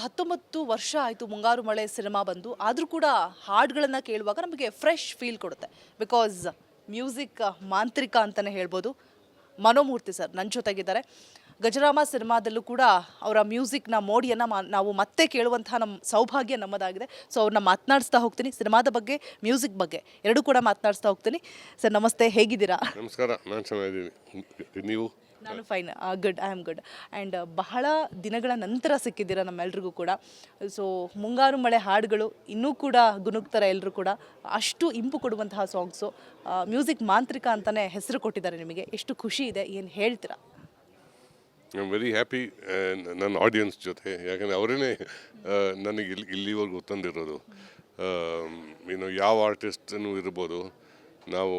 19 ವರ್ಷ ಆಯಿತು ಮುಂಗಾರು ಮಳೆ ಸಿನಿಮಾ ಬಂದು, ಆದರೂ ಕೂಡ ಹಾಡುಗಳನ್ನು ಕೇಳುವಾಗ ನಮಗೆ ಫ್ರೆಶ್ ಫೀಲ್ ಕೊಡುತ್ತೆ. ಬಿಕಾಸ್ ಮ್ಯೂಸಿಕ್ ಮಾಂತ್ರಿಕ ಅಂತಲೇ ಹೇಳ್ಬೋದು. ಮನೋಮೂರ್ತಿ ಸರ್ ನನ್ನ ಜೊತೆಗಿದ್ದಾರೆ. ಗಜರಾಮ ಸಿನಿಮಾದಲ್ಲೂ ಕೂಡ ಅವರ ಮ್ಯೂಸಿಕ್ನ ಮೋಡಿಯನ್ನು ನಾವು ಮತ್ತೆ ಕೇಳುವಂತಹ ನಮ್ಮ ಸೌಭಾಗ್ಯ ನಮ್ಮದಾಗಿದೆ. ಸೊ ಅವ್ರನ್ನ ಮಾತನಾಡಿಸ್ತಾ ಹೋಗ್ತೀನಿ, ಸಿನಿಮಾದ ಬಗ್ಗೆ, ಮ್ಯೂಸಿಕ್ ಬಗ್ಗೆ ಎರಡೂ ಕೂಡ ಮಾತನಾಡಿಸ್ತಾ ಹೋಗ್ತೀನಿ. ಸರ್ ನಮಸ್ತೆ, ಹೇಗಿದ್ದೀರಾ? ನಮಸ್ಕಾರ, ನಾನು ಚೆನ್ನಾಗಿದ್ದೀನಿ. ನೀವು? ನಾನು fine, good, I am good. And ಬಹಳ ದಿನಗಳ ನಂತರ ಸಿಕ್ಕಿದ್ದೀರಾ ನಮ್ಮೆಲ್ರಿಗೂ ಕೂಡ. ಸೊ ಮುಂಗಾರು ಮಳೆ ಹಾಡುಗಳು ಇನ್ನೂ ಕೂಡ ಗುನುಗ್ತಾರೆ ಎಲ್ಲರೂ ಕೂಡ. ಅಷ್ಟು ಇಂಪು ಕೊಡುವಂತಹ ಸಾಂಗ್ಸು. ಮ್ಯೂಸಿಕ್ ಮಾಂತ್ರಿಕ ಅಂತಲೇ ಹೆಸರು ಕೊಟ್ಟಿದ್ದಾರೆ ನಿಮಗೆ. ಎಷ್ಟು ಖುಷಿ ಇದೆ, ಏನು ಹೇಳ್ತೀರಾ? ಐ ಆಮ್ ವೆರಿ ಹ್ಯಾಪಿ ನನ್ನ ಆಡಿಯನ್ಸ್ ಜೊತೆ. ಯಾಕಂದರೆ ಅವರೇ ನನಗೆ ಇಲ್ಲಿವರೆಗೂ ತಂದಿರೋದು. ಯಾವ ಆರ್ಟಿಸ್ಟನ್ನು ಇರ್ಬೋದು, ನಾವು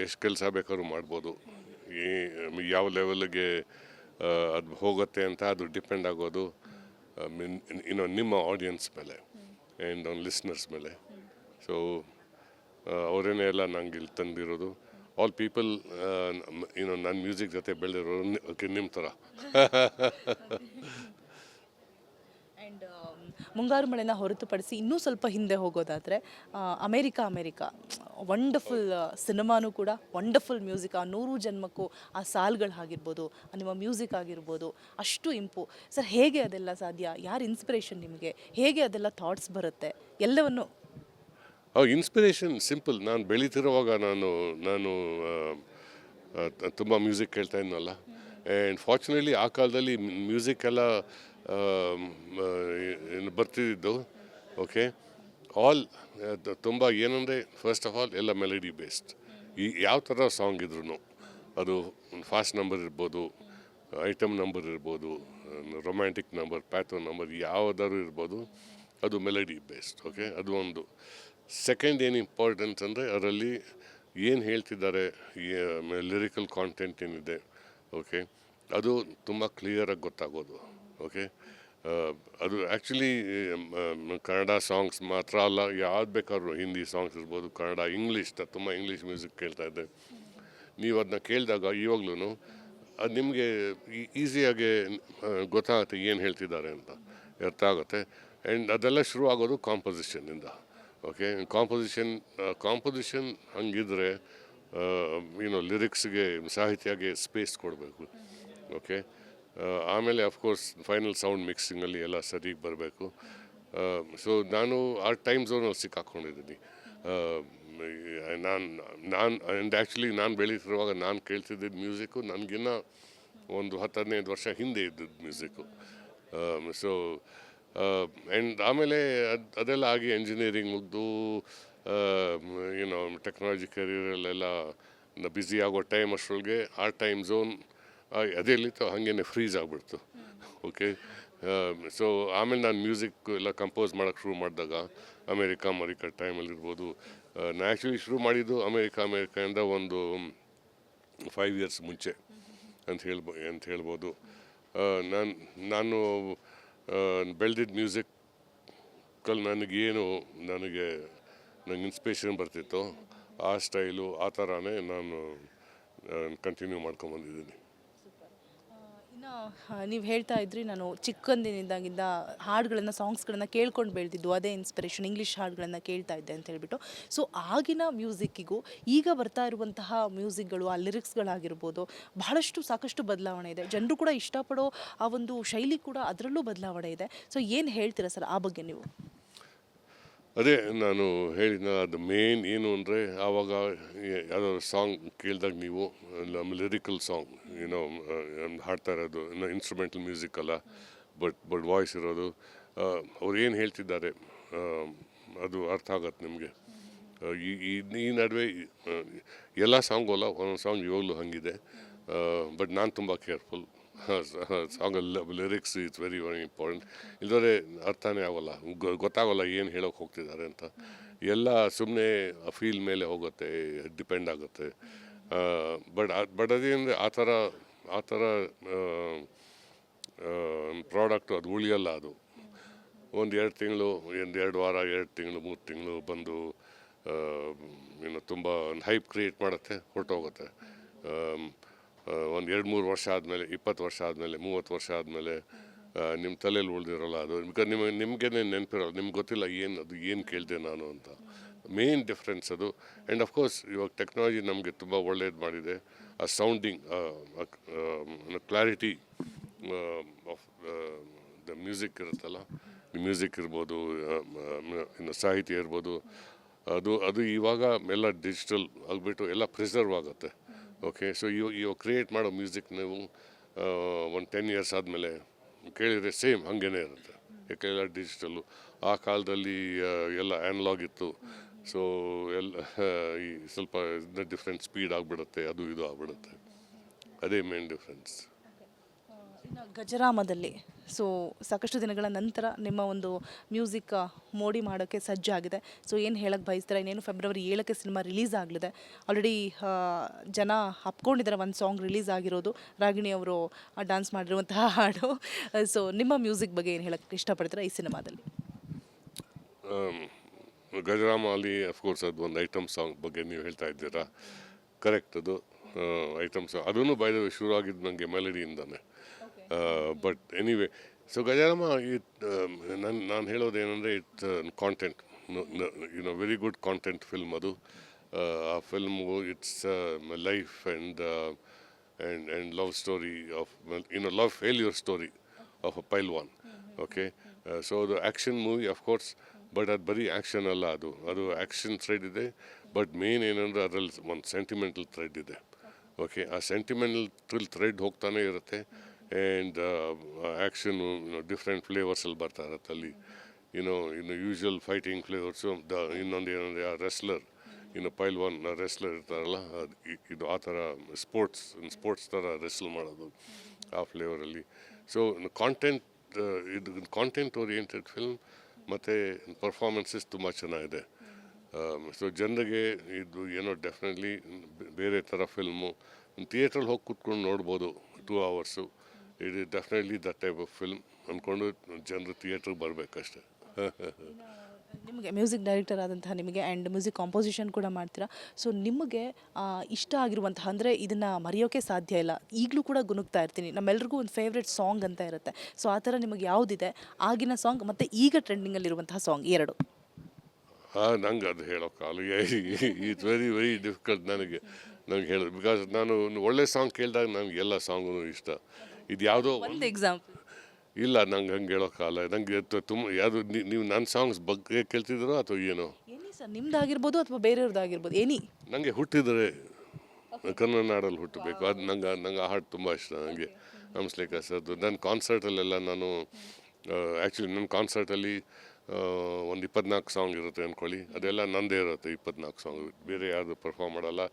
ಎಷ್ಟು ಕೆಲಸ ಬೇಕಾದ್ರೂ ಮಾಡ್ಬೋದು. ಯಾವ ಲೆವೆಲ್ಗೆ ಅದು ಹೋಗುತ್ತೆ ಅಂತ ಅದು ಡಿಪೆಂಡ್ ಆಗೋದು ನಿಮ್ಮ ಆಡಿಯನ್ಸ್ ಮೇಲೆ ಆ್ಯಂಡ್ ಆನ್ ಲಿಸ್ನರ್ಸ್ ಮೇಲೆ. ಸೊ ಅವರೇನೇ ಎಲ್ಲ ನಂಗೆ ಇಲ್ಲಿ ತಂದಿರೋದು. ಆಲ್ ಪೀಪಲ್ ನನ್ನ ಮ್ಯೂಸಿಕ್ ಜೊತೆ ಬೆಳೆದಿರೋರು ನಿಮ್ಮ ಥರ. ಆ್ಯಂಡ್ ಮುಂಗಾರು ಮಳೆನ ಹೊರತುಪಡಿಸಿ ಇನ್ನೂ ಸ್ವಲ್ಪ ಹಿಂದೆ ಹೋಗೋದಾದರೆ ಅಮೇರಿಕಾ ವಂಡರ್ಫುಲ್ ಸಿನಿಮಾನೂ ಕೂಡ, ವಂಡರ್ಫುಲ್ ಮ್ಯೂಸಿಕ್. ಆ 100 ಜನ್ಮಕ್ಕೂ ಆ ಸಾಲ್ಗಳು ಆಗಿರ್ಬೋದು, ನಿಮ್ಮ ಮ್ಯೂಸಿಕ್ ಆಗಿರ್ಬೋದು, ಅಷ್ಟು ಇಂಪು. ಸರ್ ಹೇಗೆ ಅದೆಲ್ಲ ಸಾಧ್ಯ? ಯಾರು ಇನ್ಸ್ಪಿರೇಷನ್ ನಿಮಗೆ? ಹೇಗೆ ಅದೆಲ್ಲ ಥಾಟ್ಸ್ ಬರುತ್ತೆ ಎಲ್ಲವನ್ನು? Inspiration simple. ನಾನು ಬೆಳೀತಿರುವಾಗ ನಾನು ತುಂಬ ಮ್ಯೂಸಿಕ್ ಕೇಳ್ತಾ ಇದ್ನಲ್ಲ. ಆ್ಯಂಡ್ ಫಾರ್ಚುನೇಟ್ಲಿ ಆ ಕಾಲದಲ್ಲಿ ಮ್ಯೂಸಿಕ್ ಎಲ್ಲ ಬರ್ತಿದ್ದು. ಓಕೆ, ಆಲ್ ತುಂಬ ಏನಂದರೆ, ಫಸ್ಟ್ ಆಫ್ ಆಲ್ ಎಲ್ಲ ಮೆಲಡಿ ಬೇಸ್ಡ್. ಯಾವ ಥರ ಸಾಂಗ್ ಇದ್ರೂ, ಅದು ಫಾಸ್ಟ್ ನಂಬರ್ ಇರ್ಬೋದು, ಐಟಮ್ ನಂಬರ್ ಇರ್ಬೋದು, ರೊಮ್ಯಾಂಟಿಕ್ ನಂಬರ್, ಪ್ಯಾಥೋ ನಂಬರ್, ಯಾವುದಾದ್ರು ಇರ್ಬೋದು, ಅದು ಮೆಲಡಿ ಬೇಸ್ಡ್. ಓಕೆ, ಅದು ಒಂದು. ಸೆಕೆಂಡ್ ಏನು ಇಂಪಾರ್ಟೆನ್ಸ್ ಅಂದರೆ ಅದರಲ್ಲಿ ಏನು ಹೇಳ್ತಿದ್ದಾರೆ, ಲಿರಿಕಲ್ ಕಾಂಟೆಂಟ್ ಏನಿದೆ, ಓಕೆ, ಅದು ತುಂಬ ಕ್ಲಿಯರಾಗಿ ಗೊತ್ತಾಗೋದು. ಓಕೆ, ಅದು ಆ್ಯಕ್ಚುಲಿ ಕನ್ನಡ ಸಾಂಗ್ಸ್ ಮಾತ್ರ ಅಲ್ಲ, ಯಾವ್ದು ಬೇಕಾದ್ರೂ, ಹಿಂದಿ ಸಾಂಗ್ಸ್ ಇರ್ಬೋದು, ಕನ್ನಡ, ಇಂಗ್ಲೀಷ್, ತುಂಬ ಇಂಗ್ಲೀಷ್ ಮ್ಯೂಸಿಕ್ ಕೇಳ್ತಾ ಇದ್ದೆ. ನೀವು ಅದನ್ನ ಕೇಳಿದಾಗ ಇವಾಗ್ಲೂ ಅದು ನಿಮಗೆ ಈಸಿಯಾಗಿ ಗೊತ್ತಾಗುತ್ತೆ ಏನು ಹೇಳ್ತಿದ್ದಾರೆ ಅಂತ, ಅರ್ಥ ಆಗುತ್ತೆ. ಆ್ಯಂಡ್ ಅದೆಲ್ಲ ಶುರು ಆಗೋದು ಕಾಂಪೊಸಿಷನ್ನಿಂದ. ಓಕೆ, ಕಾಂಪೊಸಿಷನ್ ಹಂಗಿದ್ರೆ ಲಿರಿಕ್ಸ್ಗೆ, ಸಾಹಿತ್ಯಗೆ ಸ್ಪೇಸ್ ಕೊಡಬೇಕು. ಓಕೆ, ಆಮೇಲೆ ಅಫ್ಕೋರ್ಸ್ ಫೈನಲ್ ಸೌಂಡ್ ಮಿಕ್ಸಿಂಗಲ್ಲಿ ಎಲ್ಲ ಸರಿಗೆ ಬರಬೇಕು. ಸೊ ನಾನು ಆ ಟೈಮ್ ಝೋನಲ್ಲಿ ಸಿಕ್ಕಾಕ್ಕೊಂಡಿದ್ದೀನಿ. ಆ್ಯಕ್ಚುಲಿ ನಾನು ಬೆಳೀತಿರುವಾಗ ನಾನು ಕೇಳ್ತಿದ್ದಿದ್ದು ಮ್ಯೂಸಿಕ್ಕು ನನಗಿನ್ನ ಒಂದು 10-15 ವರ್ಷ ಹಿಂದೆ ಇದ್ದದ್ದು ಮ್ಯೂಸಿಕ್ಕು. ಸೊ ಆ್ಯಂಡ್ ಆಮೇಲೆ ಅದೆಲ್ಲ ಆಗಿ ಎಂಜಿನಿಯರಿಂಗ್ ಮುಗಿದು ಟೆಕ್ನಾಲಜಿ ಕರಿಯರಲ್ಲೆಲ್ಲ ಬ್ಯುಸಿ ಆಗೋ ಟೈಮ್ ಅಷ್ಟರೊಳಗೆ ಆ ಟೈಮ್ ಝೋನ್ ಅದೆಲ್ಲಿತ್ತು ಹಾಗೇ ಫ್ರೀಸ್ ಆಗಿಬಿಡ್ತು. ಓಕೆ, ಸೊ ಆಮೇಲೆ ನಾನು ಮ್ಯೂಸಿಕ್ ಎಲ್ಲ ಕಂಪೋಸ್ ಮಾಡೋಕ್ಕೆ ಶುರು ಮಾಡಿದಾಗ ಅಮೇರಿಕಾ ಟೈಮಲ್ಲಿರ್ಬೋದು. ನಾನು ಆ್ಯಕ್ಚುಲಿ ಶುರು ಮಾಡಿದ್ದು ಅಮೇರಿಕಾಯಿಂದ ಒಂದು 5 years ಮುಂಚೆ ಅಂತ ಹೇಳ್ಬೋದು. ನಾನು ಬೆಳೆದಿದ್ದ ಮ್ಯೂಸಿಕ್ಕಲ್ಲಿ ನನಗೆ ಇನ್ಸ್ಪಿರೇಷನ್ ಬರ್ತಿತ್ತು, ಆ ಸ್ಟೈಲು, ಆ ಥರನೇ ನಾನು ಕಂಟಿನ್ಯೂ ಮಾಡ್ಕೊಂಬಂದಿದ್ದೀನಿ. ಇನ್ನು ನೀವು ಹೇಳ್ತಾ ಇದ್ರಿ, ನಾನು ಚಿಕ್ಕಂದಿನಿಂದಾಗಿಂದ ಹಾಡುಗಳನ್ನು, ಸಾಂಗ್ಸ್ಗಳನ್ನು ಕೇಳ್ಕೊಂಡು ಬೆಳೆದಿದ್ದು, ಅದೇ ಇನ್ಸ್ಪಿರೇಷನ್, ಇಂಗ್ಲೀಷ್ ಹಾಡುಗಳನ್ನು ಕೇಳ್ತಾ ಇದ್ದೆ ಅಂತ ಹೇಳ್ಬಿಟ್ಟು. ಸೊ ಆಗಿನ ಮ್ಯೂಸಿಕ್ಕಿಗೂ ಈಗ ಬರ್ತಾ ಇರುವಂತಹ ಮ್ಯೂಸಿಕ್ಗಳು, ಆ ಲಿರಿಕ್ಸ್ಗಳಾಗಿರ್ಬೋದು, ಸಾಕಷ್ಟು ಬದಲಾವಣೆ ಇದೆ. ಜನರು ಕೂಡ ಇಷ್ಟಪಡೋ ಆ ಒಂದು ಶೈಲಿ ಕೂಡ ಅದರಲ್ಲೂ ಬದಲಾವಣೆ ಇದೆ. ಸೊ ಏನು ಹೇಳ್ತೀರಾ ಸರ್ ಆ ಬಗ್ಗೆ ನೀವು? ಅದೇ ನಾನು ಹೇಳಿದ, ಅದು ಮೇನ್ ಏನು ಅಂದರೆ, ಆವಾಗ ಯಾವುದಾದ್ರು ಸಾಂಗ್ ಕೇಳಿದಾಗ ನೀವು ಲಿರಿಕಲ್ ಸಾಂಗ್ ಹಾಡ್ತಾ ಇರೋದು, ಇನ್ಸ್ಟ್ರೂಮೆಂಟಲ್ ಮ್ಯೂಸಿಕ್ ಅಲ್ಲ, ಬಟ್ ವಾಯ್ಸ್ ಇರೋದು, ಅವ್ರು ಏನು ಹೇಳ್ತಿದ್ದಾರೆ ಅದು ಅರ್ಥ ಆಗತ್ತೆ ನಿಮಗೆ. ಈ ನಡುವೆ ಎಲ್ಲ ಸಾಂಗು ಅಲ್ಲ, ಒಂದೊಂದು ಸಾಂಗ್ ಇವಾಗಲೂ ಹಾಗಿದೆ. ಬಟ್ ನಾನು ತುಂಬ ಕೇರ್ಫುಲ್. ಸಾಂಗಲ್ಲಿ ಲಿರಿಕ್ಸ್ ಇಟ್ಸ್ ವೆರಿ ಇಂಪಾರ್ಟೆಂಟ್. ಇಲ್ಲದ್ರೆ ಅರ್ಥನೇ ಆಗೋಲ್ಲ, ಗೊತ್ತಾಗೋಲ್ಲ ಏನು ಹೇಳೋಕೆ ಹೋಗ್ತಿದ್ದಾರೆ ಅಂತ. ಎಲ್ಲ ಸುಮ್ಮನೆ ಫೀಲ್ ಮೇಲೆ ಹೋಗುತ್ತೆ, ಡಿಪೆಂಡ್ ಆಗುತ್ತೆ. ಬಟ್ ಅದೇನಂದರೆ ಆ ಥರ ಪ್ರಾಡಕ್ಟು ಅದು ಉಳಿಯಲ್ಲ. ಅದು 1-2 ತಿಂಗಳು, 2 ವಾರ, 2 ತಿಂಗಳು, 3 ತಿಂಗಳು ಬಂದು ತುಂಬ ಹೈಪ್ ಕ್ರಿಯೇಟ್ ಮಾಡುತ್ತೆ, ಹೊರಟೋಗುತ್ತೆ. ಒಂದು 2-3 ವರ್ಷ ಆದಮೇಲೆ, 20 ವರ್ಷ ಆದಮೇಲೆ, 30 ವರ್ಷ ಆದಮೇಲೆ ನಿಮ್ಮ ತಲೆಯಲ್ಲಿ ಉಳಿದಿರೋಲ್ಲ ಅದು, ಬಿಕಾಸ್ ನಿಮಗೆ ನೆನಪಿರೋಲ್ಲ, ನಿಮ್ಗೆ ಗೊತ್ತಿಲ್ಲ ಏನು ಕೇಳಿದೆ ನಾನು ಅಂತ. ಮೇನ್ ಡಿಫ್ರೆನ್ಸ್ ಅದು. ಆ್ಯಂಡ್ ಅಫ್ಕೋರ್ಸ್ ಇವಾಗ ಟೆಕ್ನಾಲಜಿ ನಮಗೆ ತುಂಬ ಒಳ್ಳೇದು ಮಾಡಿದೆ. ಆ sounding, clarity of the music ಇರುತ್ತಲ್ಲ, ಮ್ಯೂಸಿಕ್ ಇರ್ಬೋದು, ಇನ್ನು ಸಾಹಿತ್ಯ ಇರ್ಬೋದು, ಅದು ಇವಾಗ ಎಲ್ಲ ಡಿಜಿಟಲ್ ಆಗಿಬಿಟ್ಟು ಎಲ್ಲ ಪ್ರಿಸರ್ವ್ ಆಗುತ್ತೆ. ಓಕೆ, ಸೊ ಇವಾಗ ಕ್ರಿಯೇಟ್ ಮಾಡೋ ಮ್ಯೂಸಿಕ್ ನೀವು ಒಂದು 10 years ಆದಮೇಲೆ ಕೇಳಿದರೆ ಸೇಮ್ ಹಾಗೇ ಇರುತ್ತೆ, ಯಾಕೆಲ್ಲ ಡಿಜಿಟಲ್ಲು. ಆ ಕಾಲದಲ್ಲಿ ಎಲ್ಲ ಆ್ಯನಲಾಗ್ ಇತ್ತು. ಸೊ ಎಲ್ಲ ಈ ಸ್ವಲ್ಪ ಡಿಫ್ರೆಂಟ್ ಸ್ಪೀಡ್ ಆಗಿಬಿಡುತ್ತೆ, ಅದು ಇದು ಆಗಿಬಿಡುತ್ತೆ. ಅದೇ ಮೇನ್ ಡಿಫ್ರೆನ್ಸ್. ಇನ್ನು ಗಜರಾಮದಲ್ಲಿ ಸೊ ಸಾಕಷ್ಟು ದಿನಗಳ ನಂತರ ನಿಮ್ಮ ಒಂದು ಮ್ಯೂಸಿಕ್ ಮೋಡಿ ಮಾಡೋಕ್ಕೆ ಸಜ್ಜಾಗಿದೆ. ಸೊ ಏನು ಹೇಳಕ್ಕೆ ಬಯಸ್ತಾರೆ? ಇನ್ನೇನು February 7ಕ್ಕೆ ಸಿನಿಮಾ ರಿಲೀಸ್ ಆಗಲಿದೆ. ಆಲ್ರೆಡಿ ಜನ ಅಪ್ಕೊಂಡಿದ್ದಾರೆ ಒಂದು ಸಾಂಗ್ ರಿಲೀಸ್ ಆಗಿರೋದು, ರಾಗಿಣಿ ಅವರು ಡ್ಯಾನ್ಸ್ ಮಾಡಿರುವಂತಹ ಹಾಡು. ಸೊ ನಿಮ್ಮ ಮ್ಯೂಸಿಕ್ ಬಗ್ಗೆ ಏನು ಹೇಳಕ್ಕೆ ಇಷ್ಟಪಡ್ತೀರಾ ಈ ಸಿನಿಮಾದಲ್ಲಿ? ಗಜರಾಮ ಅಲ್ಲಿ ಅಫ್ಕೋರ್ಸ್ ಅದು ಒಂದು ಐಟಮ್ ಸಾಂಗ್ ಬಗ್ಗೆ ನೀವು ಹೇಳ್ತಾ ಇದ್ದೀರಾ, ಕರೆಕ್ಟ್. ಅದು ಐಟಮ್ ಸಾಂಗ್, ಅದೂ ಬೈ ದ ವೇ ಶುರು ಆಗಿದ್ದು ನನಗೆ ಮೆಲಡಿಯಿಂದಾನೆ. ಬಟ್ ಎನಿವೇ, ಸೊ ಗಜರಾಮ ನಾನು ಹೇಳೋದೇನೆಂದರೆ it's content, very good content film ಅದು. ಆ film it's life and love story of love failure story of a pailwan. Okay, so ಅದು ಆ್ಯಕ್ಷನ್ ಮೂವಿ ಅಫ್ಕೋರ್ಸ್, ಬಟ್ ಅದು ಬರೀ ಆ್ಯಕ್ಷನ್ ಅಲ್ಲ, ಅದು ಆ್ಯಕ್ಷನ್ ಥ್ರೆಡ್ ಇದೆ. ಬಟ್ ಮೇನ್ ಏನಂದರೆ ಅದರಲ್ಲಿ ಒಂದು ಸೆಂಟಿಮೆಂಟಲ್ ಥ್ರೆಡ್ ಇದೆ. ಓಕೆ, ಆ ಸೆಂಟಿಮೆಂಟಲ್ ಥ್ರೆಡ್ ಹೋಗ್ತಾನೆ ಇರುತ್ತೆ. ಆ್ಯಂಡ್ ಆ್ಯಕ್ಷನು ಡಿಫ್ರೆಂಟ್ ಫ್ಲೇವರ್ಸಲ್ಲಿ ಬರ್ತಾ ಇರುತ್ತೆ ಅಲ್ಲಿ. ಇನ್ನು ಯೂಶ್ವಲ್ ಫೈಟಿಂಗ್ ಫ್ಲೇವರ್ಸು, ಇನ್ನೊಂದು ಏನಂದರೆ ಆ ರೆಸ್ಲರ್, ಪೈಲ್ವಾನ್ ರೆಸ್ಲರ್ ಇರ್ತಾರಲ್ಲ, ಇದು ಆ ಥರ ಸ್ಪೋರ್ಟ್ಸ್ ಥರ ರೆಸ್ಲ್ ಮಾಡೋದು ಆ ಫ್ಲೇವರಲ್ಲಿ. ಸೊ ಕಾಂಟೆಂಟ್ ಓರಿಯೆಂಟೆಡ್ ಫಿಲ್ಮ್ ಮತ್ತು ಪರ್ಫಾರ್ಮೆನ್ಸಸ್ ತುಂಬ ಚೆನ್ನಾಗಿದೆ. ಸೊ ಜನರಿಗೆ ಇದು ಡೆಫಿನೆಟ್ಲಿ ಬೇರೆ ಥರ ಫಿಲ್ಮು, ಥಿಯೇಟ್ರಲ್ಲಿ ಹೋಗಿ ಕೂತ್ಕೊಂಡು ನೋಡ್ಬೋದು 2 hours. It is definitely that type of film ಅಂದ್ಕೊಂಡು ಜನರು ಥಿಯೇಟ್ರಿಗೆ ಬರಬೇಕಷ್ಟೆ. ನಿಮಗೆ ಮ್ಯೂಸಿಕ್ ಡೈರೆಕ್ಟರ್ ಆದಂತಹ ನಿಮಗೆ ಆ್ಯಂಡ್ ಮ್ಯೂಸಿಕ್ ಕಾಂಪೋಸಿಷನ್ ಕೂಡ ಮಾಡ್ತೀರಾ. ಸೊ ನಿಮಗೆ ಇಷ್ಟ ಆಗಿರುವಂತಹ, ಅಂದರೆ ಇದನ್ನು ಮರೆಯೋಕ್ಕೆ ಸಾಧ್ಯ ಇಲ್ಲ, ಈಗಲೂ ಕೂಡ ಗುನುಗ್ತಾ ಇರ್ತೀನಿ, ನಮ್ಮೆಲ್ರಿಗೂ ಒಂದು ಫೇವ್ರೆಟ್ ಸಾಂಗ್ ಅಂತ ಇರುತ್ತೆ. ಸೊ ಆ ಥರ ನಿಮಗೆ ಯಾವುದಿದೆ ಆಗಿನ ಸಾಂಗ್ ಮತ್ತು ಈಗ ಟ್ರೆಂಡಿಂಗಲ್ಲಿರುವಂತಹ ಸಾಂಗ್ 2? ನಂಗೆ ಅದು ಹೇಳೋಕ್ಕಾಗಲ್ಲ. ಇಟ್ಸ್ ವೆರಿ ವೆರಿ ಡಿಫಿಕಲ್ಟ್ ನನಗೆ ಹೇಳೋದು, ಬಿಕಾಸ್ ನಾನು ಒಳ್ಳೆ ಸಾಂಗ್ ಕೇಳಿದಾಗ ನನಗೆ ಎಲ್ಲ ಸಾಂಗೂ ಇಷ್ಟ. ಇದು ಯಾವುದೋ ಒಂದು ಎಕ್ಸಾಂಪಲ್ ಇಲ್ಲ, ನಂಗೆ ಹಂಗೆ ಹೇಳೋಕ್ಕಾಗಲ್ಲ. ನನಗೆ ತುಂಬ ಯಾವುದು ನೀವು ನನ್ನ ಸಾಂಗ್ಸ್ ಬಗ್ಗೆ ಕೇಳ್ತಿದ್ದೀರೋ ಅಥವಾ ಏನೋ? ಏನಿ ಸರ್, ನಿಮ್ದಾಗಿರ್ಬೋದು ಅಥವಾ ಬೇರೆಯವ್ರದ್ದಾಗಿರ್ಬೋದು, ಏನಿ. ನನಗೆ ಹುಟ್ಟಿದರೆ ಕನ್ನಡ ನಾಡಲ್ಲಿ ಹುಟ್ಟಬೇಕು, ಅದು ನಂಗೆ ಆ ಹಾಡು ತುಂಬ ಇಷ್ಟ. ನನಗೆ ಹಂಸಲೇಖ ಸರ್ದು ನನ್ನ ಕಾನ್ಸರ್ಟಲ್ಲೆಲ್ಲ ನಾನು ಆ್ಯಕ್ಚುಲಿ ನನ್ನ ಕಾನ್ಸರ್ಟಲ್ಲಿ ಒಂದು 24 ಸಾಂಗ್ ಇರುತ್ತೆ ಅಂದ್ಕೊಳ್ಳಿ, ಅದೆಲ್ಲ ನಂದೇ ಇರುತ್ತೆ 24 ಸಾಂಗ್, ಬೇರೆ ಯಾವುದು ಪರ್ಫಾರ್ಮ್ ಮಾಡಲ್ಲ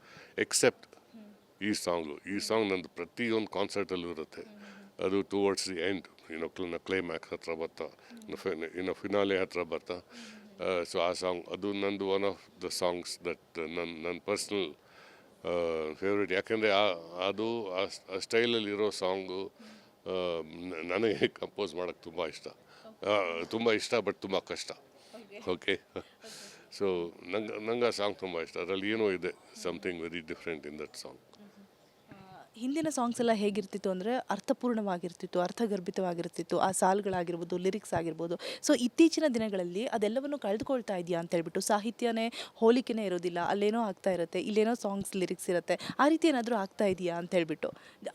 ಎಕ್ಸೆಪ್ಟ್ ಈ ಸಾಂಗ್ ನಂದು ಪ್ರತಿಯೊಂದು ಕಾನ್ಸರ್ಟಲ್ಲೂ ಇರುತ್ತೆ. ಅದು ಟುವರ್ಡ್ಸ್ ದಿ ಎಂಡ್, ಕ್ಲೈಮ್ಯಾಕ್ಸ್ ಹತ್ರ ಬರ್ತಾ, ಫಿನಾಲೆ ಹತ್ರ ಬರ್ತಾ. ಸೊ ಆ ಸಾಂಗ್ ಅದು ನಂದು one of the songs that ನನ್ನ ಪರ್ಸ್ನಲ್ ಫೇವ್ರೇಟ್. ಯಾಕೆಂದರೆ ಅದು ಆ ಸ್ಟೈಲಲ್ಲಿರೋ ಸಾಂಗು ನನಗೆ ಕಂಪೋಸ್ ಮಾಡೋಕ್ಕೆ ತುಂಬ ಇಷ್ಟ, ಬಟ್ ತುಂಬ ಕಷ್ಟ. ಓಕೆ, ಸೊ ನಂಗೆ ಆ ಸಾಂಗ್ ತುಂಬ ಇಷ್ಟ. ಅದರಲ್ಲಿ ಏನೋ ಇದೆ, something very different in that song. ಹಿಂದಿನ ಸಾಂಗ್ಸ್ ಎಲ್ಲ ಹೇಗಿರ್ತಿತ್ತು ಅಂದರೆ ಅರ್ಥಪೂರ್ಣವಾಗಿರ್ತಿತ್ತು, ಅರ್ಥಗರ್ಭಿತವಾಗಿರ್ತಿತ್ತು, ಆ ಸಾಲುಗಳಾಗಿರ್ಬೋದು, ಲಿರಿಕ್ಸ್ ಆಗಿರ್ಬೋದು. ಸೊ ಇತ್ತೀಚಿನ ದಿನಗಳಲ್ಲಿ ಅದೆಲ್ಲವನ್ನು ಕಳೆದುಕೊಳ್ತಾ ಇದೆಯಾ ಅಂತ ಹೇಳ್ಬಿಟ್ಟು, ಸಾಹಿತ್ಯನೇ ಹೋಲಿಕೆನೇ ಇರೋದಿಲ್ಲ, ಅಲ್ಲೇನೋ ಆಗ್ತಾ ಇರುತ್ತೆ, ಇಲ್ಲೇನೋ ಸಾಂಗ್ಸ್ ಲಿರಿಕ್ಸ್ ಇರುತ್ತೆ, ಆ ರೀತಿ ಏನಾದರೂ ಆಗ್ತಾ ಇದೆಯಾ ಅಂತ ಹೇಳ್ಬಿಟ್ಟು.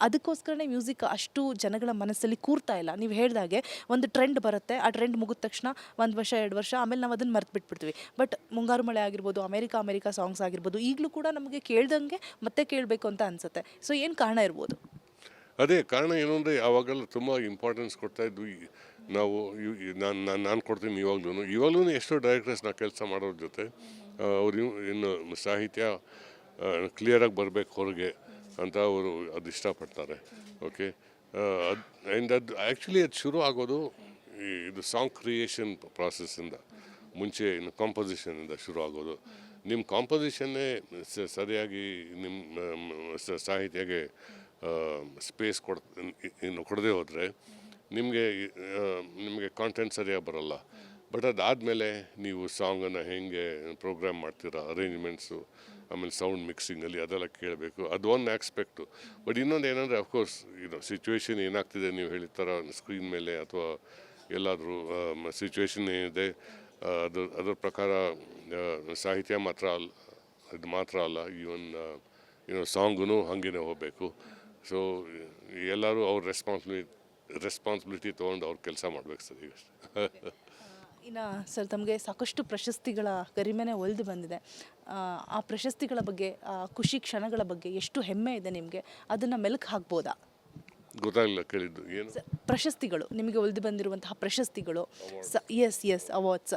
ಅದಕ್ಕೋಸ್ಕರನೇ ಮ್ಯೂಸಿಕ್ ಅಷ್ಟು ಜನಗಳ ಮನಸ್ಸಲ್ಲಿ ಕೂರ್ತಾ ಇಲ್ಲ. ನೀವು ಹೇಳಿದಾಗೆ ಒಂದು ಟ್ರೆಂಡ್ ಬರುತ್ತೆ, ಆ ಟ್ರೆಂಡ್ ಮುಗಿದ ತಕ್ಷಣ 1 ವರ್ಷ 2 ವರ್ಷ ಆಮೇಲೆ ನಾವು ಅದನ್ನು ಮರ್ತು ಬಿಟ್ಬಿಡ್ತೀವಿ. ಬಟ್ ಮುಂಗಾರು ಮಳೆ ಆಗಿರ್ಬೋದು, ಅಮೆರಿಕಾ ಸಾಂಗ್ಸ್ ಆಗಿರ್ಬೋದು, ಈಗಲೂ ಕೂಡ ನಮಗೆ ಕೇಳ್ದಂಗೆ ಮತ್ತೆ ಕೇಳಬೇಕು ಅಂತ ಅನಿಸುತ್ತೆ. ಸೊ ಏನು ಕಾರಣ ಇರ್ಬೋದು? ಅದೇ ಕಾರಣ ಏನು ಅಂದರೆ, ಆವಾಗೆಲ್ಲ ತುಂಬ ಇಂಪಾರ್ಟೆನ್ಸ್ ಕೊಡ್ತಾಯಿದ್ವಿ ನಾವು. ನಾನು ಕೊಡ್ತೀನಿ ಇವಾಗಲೂ ಎಷ್ಟೋ ಡೈರೆಕ್ಟರ್ಸ್ ನಾ ಕೆಲಸ ಮಾಡೋರ ಜೊತೆ ಅವರು ಇನ್ನು ಸಾಹಿತ್ಯ ಕ್ಲಿಯರಾಗಿ ಬರಬೇಕು ಹೊರಗೆ ಅಂತ ಅವರು ಅದು ಇಷ್ಟಪಡ್ತಾರೆ. ಓಕೆ, ಅದು ಆ್ಯಕ್ಚುಲಿ ಅದು ಶುರು ಆಗೋದು ಇದು ಸಾಂಗ್ ಕ್ರಿಯೇಷನ್ ಪ್ರಾಸೆಸ್ಸಿಂದ ಮುಂಚೆ, ಕಾಂಪೋಸಿಷನಿಂದ ಶುರು ಆಗೋದು. ನಿಮ್ಮ ಕಾಂಪೋಸಿಷನ್ನೇ ಸರಿಯಾಗಿ ನಿಮ್ಮ ಸಾಹಿತ್ಯಗೆ ಸ್ಪೇಸ್ ಕೊಡದೇ ಹೋದರೆ ನಿಮಗೆ ಕಾಂಟೆಂಟ್ ಸರಿಯಾಗಿ ಬರೋಲ್ಲ. ಬಟ್ ಅದಾದಮೇಲೆ ನೀವು ಸಾಂಗನ್ನು ಹೆಂಗೆ ಪ್ರೋಗ್ರಾಮ್ ಮಾಡ್ತೀರಾ, ಅರೇಂಜ್ಮೆಂಟ್ಸು ಆಮೇಲೆ ಸೌಂಡ್ ಮಿಕ್ಸಿಂಗಲ್ಲಿ ಅದೆಲ್ಲ ಕೇಳಬೇಕು, ಅದು ಒಂದು ಆಸ್ಪೆಕ್ಟು. ಬಟ್ ಇನ್ನೊಂದು ಏನಂದರೆ ಅಫ್ಕೋರ್ಸ್ ಇದು ಸಿಚುವೇಶನ್ ಏನಾಗ್ತಿದೆ ನೀವು ಹೇಳಿದ ಥರ ಸ್ಕ್ರೀನ್ ಮೇಲೆ ಅಥವಾ ಎಲ್ಲಾದರೂ ಸಿಚುವೇಶನ್ ಏನಿದೆ ಅದರ ಪ್ರಕಾರ ಸಾಹಿತ್ಯ ಮಾತ್ರ ಅಲ್ಲ, ಇದು ಮಾತ್ರ ಅಲ್ಲ, ಈವನ್ ಸಾಂಗೂ ಹಾಗೇ ಹೋಗಬೇಕು. ಸೊ ಎಲ್ಲರೂ ಅವ್ರ ರೆಸ್ಪಾನ್ಸಿಬಿಲಿಟಿ ತೊಗೊಂಡು ಅವ್ರ ಕೆಲಸ ಮಾಡ್ಬೇಕು ಸರ್ ಈಗ. ಇನ್ನು ಸರ್ ತಮಗೆ ಸಾಕಷ್ಟು ಪ್ರಶಸ್ತಿಗಳ ಗರಿಮೆನೆ ಒಲಿದು ಬಂದಿದೆ. ಆ ಪ್ರಶಸ್ತಿಗಳ ಬಗ್ಗೆ, ಆ ಖುಷಿ ಕ್ಷಣಗಳ ಬಗ್ಗೆ ಎಷ್ಟು ಹೆಮ್ಮೆ ಇದೆ ನಿಮಗೆ, ಅದನ್ನು ಮೆಲುಕು ಹಾಕ್ಬೋದಾ? ಗೊತ್ತಾಗಲಿಲ್ಲ ಕೇಳಿದ್ದು ಏನು? ಪ್ರಶಸ್ತಿಗಳು ನಿಮಗೆ ಒಲಿದು ಬಂದಿರುವಂತಹ ಪ್ರಶಸ್ತಿಗಳು, ಎಸ್ ಅವಾರ್ಡ್ಸ್.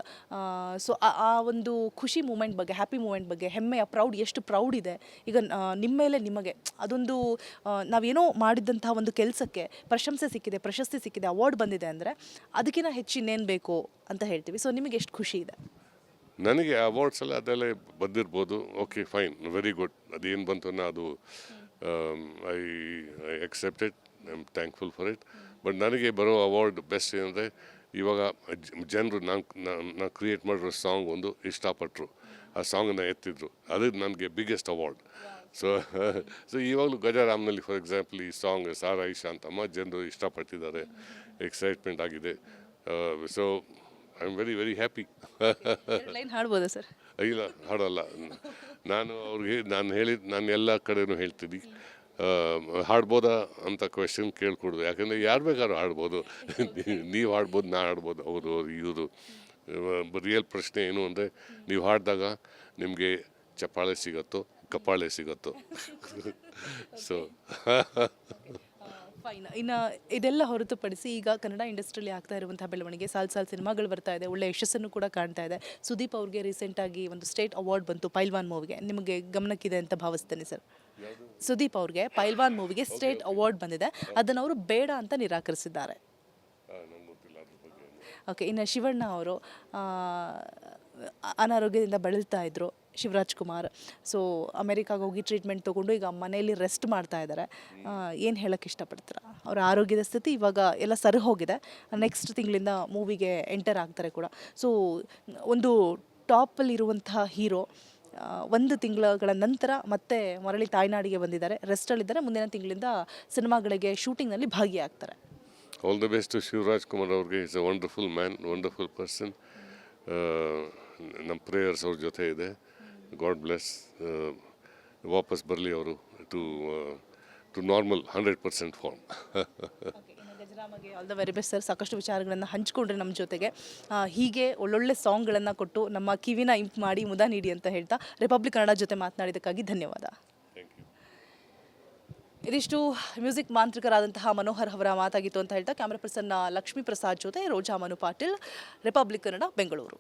ಸೊ ಆ ಒಂದು ಖುಷಿ ಮೂಮೆಂಟ್ ಬಗ್ಗೆ, ಹ್ಯಾಪಿ ಮೂಮೆಂಟ್ ಬಗ್ಗೆ, ಹೆಮ್ಮೆಯ ಪ್ರೌಡ್, ಎಷ್ಟು ಪ್ರೌಡ್ ಇದೆ ಈಗ ನಿಮ್ಮ ಮೇಲೆ ನಿಮಗೆ. ಅದೊಂದು ನಾವೇನೋ ಮಾಡಿದಂತಹ ಒಂದು ಕೆಲಸಕ್ಕೆ ಪ್ರಶಂಸೆ ಸಿಕ್ಕಿದೆ, ಪ್ರಶಸ್ತಿ ಸಿಕ್ಕಿದೆ, ಅವಾರ್ಡ್ ಬಂದಿದೆ ಅಂದರೆ ಅದಕ್ಕಿಂತ ಹೆಚ್ಚು ಇನ್ನೇನು ಬೇಕು ಅಂತ ಹೇಳ್ತೀವಿ. ಸೊ ನಿಮಗೆ ಎಷ್ಟು ಖುಷಿ ಇದೆ? ನನಗೆ ಅವಾರ್ಡ್ಸ್ ಎಲ್ಲ ಅದೆಲ್ಲ ಬಂದಿರ್ಬೋದು, ಓಕೆ ಫೈನ್, ವೆರಿ ಗುಡ್. ಅದೇನು ಬಂತು ಅದು I accepted, I am thankful for it. But ನನಗೆ ಬರೋ ಅವಾರ್ಡ್ ಬೆಸ್ಟ್ ಏನಂದರೆ, ಇವಾಗ ಜನರು ನಾನು ಕ್ರಿಯೇಟ್ ಮಾಡಿರೋ ಸಾಂಗ್ ಒಂದು ಇಷ್ಟಪಟ್ಟರು, ಆ ಸಾಂಗನ್ನು ಎತ್ತಿದ್ರು, ಅದು ನನಗೆ ಬಿಗ್ಗೆಸ್ಟ್ ಅವಾರ್ಡ್. ಸೊ ಇವಾಗಲೂ ಗಜಾರಾಮ್ನಲ್ಲಿ ಫಾರ್ ಎಕ್ಸಾಂಪಲ್ ಈ ಸಾಂಗ್ ಸಾರಾ ಈಶಾ ಅಂತಮ್ಮ ಜನರು ಇಷ್ಟಪಟ್ಟಿದ್ದಾರೆ, ಎಕ್ಸೈಟ್ಮೆಂಟ್ ಆಗಿದೆ. So I am very very happy. Line ಹಾಡ್ಬೋದಾ ಸರ್? ಇಲ್ಲ, ಹಾಡಲ್ಲ. ನಾನು ಎಲ್ಲ ಕಡೆನೂ ಹೇಳ್ತೀನಿ, ಹಾಡ್ಬೋದಾ ಅಂತ ಕ್ವೆಶನ್ ಕೇಳ್ಕೊಡ್ದು. ಯಾಕಂದರೆ ಯಾರು ಬೇಕಾದ್ರೂ ಹಾಡ್ಬೋದು, ನೀವು ಹಾಡ್ಬೋದು, ನಾ ಹಾಡ್ಬೋದು, ಅವರು ಇವರು. ರಿಯಲ್ ಪ್ರಶ್ನೆ ಏನು ಅಂದರೆ, ನೀವು ಹಾಡಿದಾಗ ನಿಮಗೆ ಚಪ್ಪಾಳೆ ಸಿಗತ್ತೋ ಕಪಾಳೆ ಸಿಗತ್ತೋ. So fine. ಇನ್ನು ಇದೆಲ್ಲ ಹೊರತುಪಡಿಸಿ ಈಗ ಕನ್ನಡ ಇಂಡಸ್ಟ್ರಿಯಲ್ಲಿ ಆಗ್ತಾ ಇರುವಂತಹ ಬೆಳವಣಿಗೆ, ಸಾಲು ಸಿನಿಮಾಗಳು ಬರ್ತಾ ಇದೆ, ಒಳ್ಳೆ ಯಶಸ್ಸನ್ನು ಕೂಡ ಕಾಣ್ತಾ ಇದೆ. ಸುದೀಪ್ ಅವ್ರಿಗೆ ರೀಸೆಂಟಾಗಿ ಒಂದು ಸ್ಟೇಟ್ ಅವಾರ್ಡ್ ಬಂತು ಪೈಲ್ವಾನ್ ಮೂವಿಗೆ, ನಿಮಗೆ ಗಮನಕ್ಕಿದೆ ಅಂತ ಭಾವಿಸ್ತೇನೆ ಸರ್. ಸುದೀಪ್ ಅವ್ರಿಗೆ ಪೈಲ್ವಾನ್ ಮೂವಿಗೆ ಸ್ಟೇಟ್ ಅವಾರ್ಡ್ ಬಂದಿದೆ, ಅದನ್ನು ಅವರು ಬೇಡ ಅಂತ ನಿರಾಕರಿಸಿದ್ದಾರೆ. ಓಕೆ. ಇನ್ನು ಶಿವಣ್ಣ ಅವರು ಅನಾರೋಗ್ಯದಿಂದ ಬಳಲ್ತಾ ಇದ್ದರು, ಶಿವರಾಜ್ ಕುಮಾರ್. ಸೊ ಅಮೆರಿಕಾಗೆ ಹೋಗಿ ಟ್ರೀಟ್ಮೆಂಟ್ ತೊಗೊಂಡು ಈಗ ಮನೆಯಲ್ಲಿ ರೆಸ್ಟ್ ಮಾಡ್ತಾ ಇದ್ದಾರೆ. ಏನು ಹೇಳೋಕ್ಕೆ ಇಷ್ಟಪಡ್ತೀರಾ? ಅವರ ಆರೋಗ್ಯದ ಸ್ಥಿತಿ ಇವಾಗ ಎಲ್ಲ ಸರಿ ಹೋಗಿದೆ, ನೆಕ್ಸ್ಟ್ ತಿಂಗಳಿಂದ ಮೂವಿಗೆ ಎಂಟರ್ ಆಗ್ತಾರೆ ಕೂಡ. ಸೊ ಒಂದು ಟಾಪಲ್ಲಿರುವಂತಹ ಹೀರೋ 1 ತಿಂಗಳ ನಂತರ ಮತ್ತೆ ಮರಳಿ ತಾಯ್ನಾಡಿಗೆ ಬಂದಿದ್ದಾರೆ, ರೆಸ್ಟಲ್ಲಿದ್ದಾರೆ. ಮುಂದಿನ ತಿಂಗಳಿಂದ ಸಿನಿಮಾಗಳಿಗೆ ಶೂಟಿಂಗ್ನಲ್ಲಿ ಭಾಗಿಯಾಗ್ತಾರೆ. All the best Shivaraj Kumar ಅವ್ರಿಗೆ. Is a wonderful man, wonderful person. ನಮ್ಮ ಪ್ರೇಯರ್ಸ್ ಅವ್ರ ಜೊತೆ ಇದೆ. God bless. ವಾಪಸ್ ಬರಲಿ ಅವರು ಟು ನಾರ್ಮಲ್ 100% ಫಾರ್ಮ್. ಗಜರಾಮಗೆ all the very best sir. ಸಾಕಷ್ಟು ವಿಚಾರಗಳನ್ನು ಹಂಚ್ಕೊಂಡ್ರೆ ನಮ್ಮ ಜೊತೆಗೆ. ಹೀಗೆ ಒಳ್ಳೊಳ್ಳೆ ಸಾಂಗ್ಗಳನ್ನು ಕೊಟ್ಟು ನಮ್ಮ ಕಿವಿನ ಇಂಪ್ ಮಾಡಿ ಮುದ ನೀಡಿ ಅಂತ ಹೇಳ್ತಾ ರಿಪಬ್ಲಿಕ್ ಕನ್ನಡ ಜೊತೆ ಮಾತನಾಡಿದ್ದಕ್ಕಾಗಿ ಧನ್ಯವಾದ. ಇದಿಷ್ಟು ಮ್ಯೂಸಿಕ್ ಮಾಂತ್ರಿಕರಾದಂತಹ ಮನೋಹರ್ ಅವರ ಮಾತಾಗಿತ್ತು ಅಂತ ಹೇಳ್ತಾ ಕ್ಯಾಮ್ರಾ ಪರ್ಸನ್ ಲಕ್ಷ್ಮೀ ಪ್ರಸಾದ್ ಜೊತೆ ರೋಜಾ ಮನು ಪಾಟೀಲ್, ರಿಪಬ್ಲಿಕ್ ಕನ್ನಡ, ಬೆಂಗಳೂರು.